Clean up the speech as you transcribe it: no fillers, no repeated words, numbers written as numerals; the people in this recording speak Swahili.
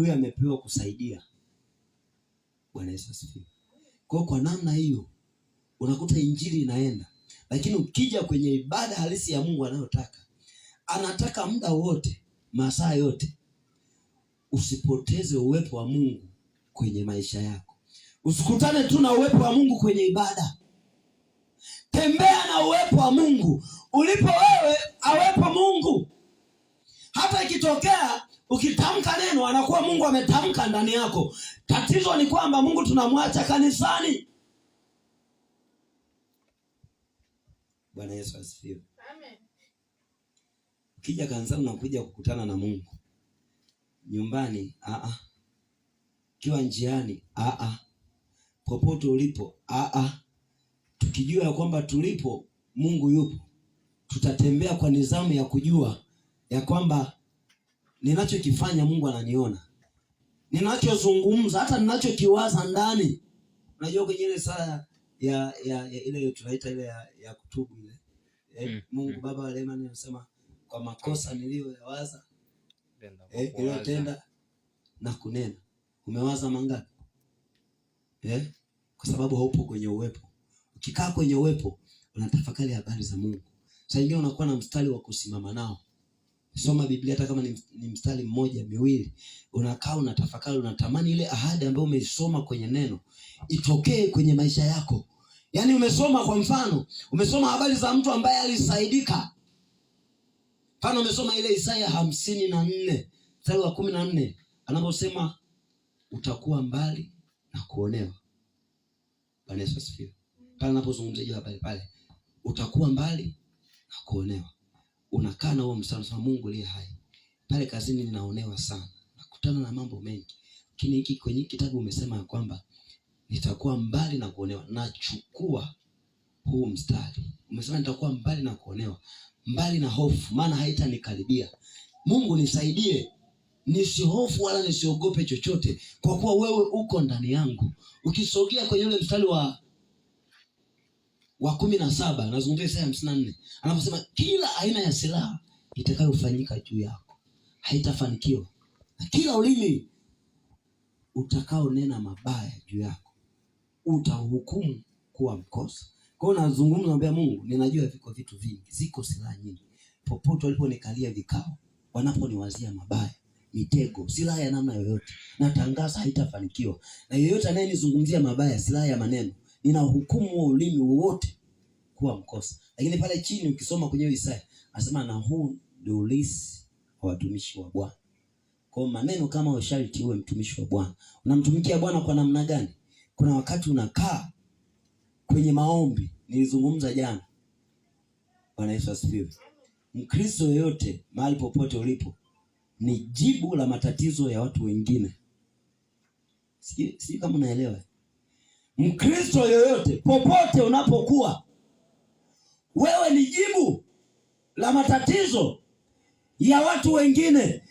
huyu amepewa kusaidia. Bwana Yesu asifiwe. Kwa namna hiyo unakuta injili inaenda. Lakini ukija kwenye ibada halisi ya Mungu anayotaka, anataka muda wote, masaa yote, usipoteze uwepo wa Mungu kwenye maisha yako. Usikutane tu na uwepo wa Mungu kwenye ibada. Tembea na uwepo wa Mungu. Ulipo wewe awepo Mungu. Hata ikitokea ukitamka neno, anakuwa Mungu ametamka ndani yako. Tatizo ni kwamba Mungu tunamwacha kanisani. Bwana Yesu asifiwe. Amen. Ukija kanisani unakuja kukutana na Mungu. Nyumbani, kiwa njiani, popote ulipo, tukijua ya kwamba tulipo Mungu yupo, tutatembea kwa nidhamu ya kujua ya kwamba ninachokifanya Mungu ananiona. Ninachozungumza, hata ninachokiwaza ndani. Unajua kwenye ile saa ya ile tunaita ile ya kutubu ile. Mungu Baba wa rehema anasema kwa makosa niliyoyawaza, niliyotenda na kunena. Umewaza mangapi? Kwa sababu haupo kwenye uwepo. Ukikaa kwenye uwepo, unatafakari habari za Mungu. Sasa ingine unakuwa na mstari wa kusimama nao. Soma Biblia hata kama ni mstari mmoja, miwili. Unakaa unatafakari, unatamani ile ahadi ambayo umeisoma kwenye neno itokee kwenye maisha yako. Yaani umesoma, kwa mfano, umesoma habari za mtu ambaye alisaidika. Mfano umesoma ile Isaya 54, mstari wa 14, anaposema utakuwa mbali na kuonewa. Bwana Yesu asifiwe. Pale anapozungumzia hiyo habari pale, utakuwa mbali na kuonewa. Unakaa na huo mstari, unasema Mungu aliye hai. Pale kazini ninaonewa sana. Nakutana na mambo mengi. Lakini hiki kwenye kitabu umesema ya kwamba nitakuwa mbali na kuonewa. Nachukua huu mstari. Umesema nitakuwa mbali na kuonewa, mbali na hofu, maana haitanikaribia. Mungu nisaidie nisihofu wala nisiogope chochote, kwa kuwa wewe uko ndani yangu. Ukisogea kwenye ule mstari wa 17, nazungumzia Isaya 54, anaposema kila aina ya silaha itakayofanyika juu yako haitafanikiwa, na kila ulimi utakao nena mabaya juu yako utahukumu kuwa mkosa. Kwa hiyo nazungumza, naambia Mungu, ninajua viko vitu vingi, ziko silaha nyingi. Popote waliponikalia vikao, wanaponiwazia mabaya, mitego, silaha ya namna yoyote, natangaza haitafanikiwa. Na yeyote anayenizungumzia mabaya, silaha ya maneno, ninahukumu wa ulimi wote kuwa mkosa. Lakini pale chini ukisoma kwenye Isaya, anasema na huu ndio ulisi wa watumishi wa Bwana. Kwa maneno kama ushariti uwe mtumishi wa Bwana. Unamtumikia Bwana kwa namna gani? Kuna wakati unakaa kwenye maombi, nilizungumza jana. Bwana Yesu asifiwe. Mkristo yoyote mahali popote ulipo ni jibu la matatizo ya watu wengine. Sijui kama unaelewa. Mkristo yoyote popote unapokuwa, wewe ni jibu la matatizo ya watu wengine.